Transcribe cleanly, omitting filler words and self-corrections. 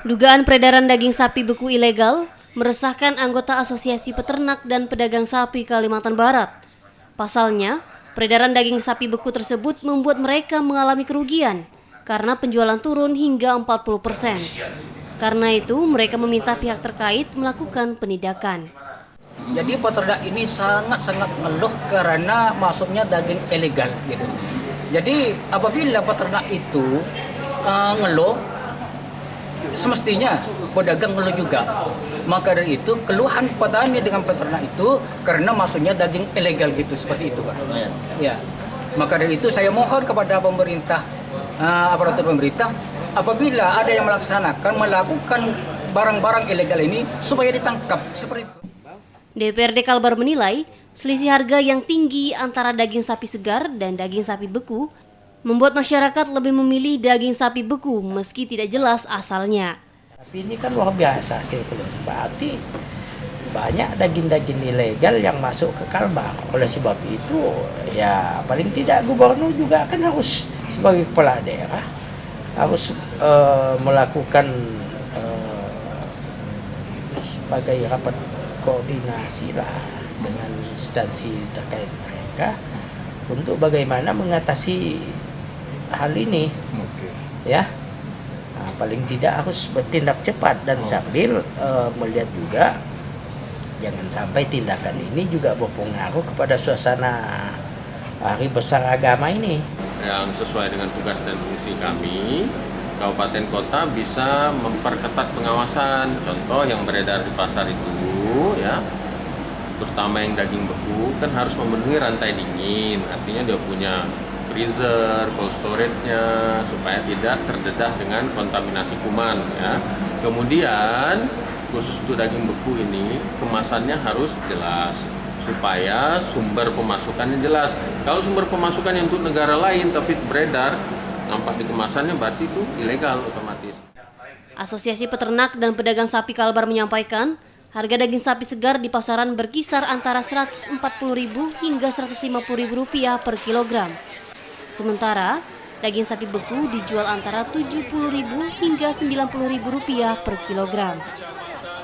Dugaan peredaran daging sapi beku ilegal meresahkan anggota Asosiasi Peternak dan Pedagang Sapi Kalimantan Barat. Pasalnya, peredaran daging sapi beku tersebut membuat mereka mengalami kerugian karena penjualan turun hingga 40%. Karena itu, mereka meminta pihak terkait melakukan penindakan. Jadi peternak ini sangat-sangat ngeluh karena masuknya daging ilegal gitu. Jadi apabila peternak itu ngeluh, semestinya pedagang ngeluh juga. Maka dari itu keluhan petani dengan peternak itu karena masuknya daging ilegal gitu, seperti itu Pak. Ya. Maka dari itu saya mohon kepada pemerintah, aparatur pemerintah, apabila ada yang melakukan barang-barang ilegal ini supaya ditangkap seperti itu. DPRD Kalbar menilai selisih harga yang tinggi antara daging sapi segar dan daging sapi beku membuat masyarakat lebih memilih daging sapi beku meski tidak jelas asalnya. Tapi ini kan luar biasa sih, berarti banyak daging-daging ilegal yang masuk ke Kalbar. Oleh sebab itu, ya paling tidak gubernur juga kan harus sebagai kepala daerah harus melakukan sebagai rapat koordinasi lah dengan instansi terkait mereka untuk bagaimana mengatasi hal ini, ya. Nah, paling tidak harus bertindak cepat dan sambil melihat juga jangan sampai tindakan ini juga berpengaruh kepada suasana hari besar agama ini. Yang sesuai dengan tugas dan fungsi kami, kabupaten kota bisa memperketat pengawasan. Contoh yang beredar di pasar itu, ya, terutama yang daging beku kan harus memenuhi rantai dingin, artinya dia punya freezer, cold storage-nya supaya tidak terdedah dengan kontaminasi kuman, ya. Kemudian khusus untuk daging beku ini kemasannya harus jelas supaya sumber pemasukannya jelas. Kalau sumber pemasukannya untuk negara lain tapi beredar nampak di kemasannya, berarti itu ilegal otomatis. Asosiasi Peternak dan Pedagang Sapi Kalbar menyampaikan harga daging sapi segar di pasaran berkisar antara Rp140.000 hingga Rp150.000 per kilogram. Sementara, daging sapi beku dijual antara Rp70.000 hingga Rp90.000 per kilogram.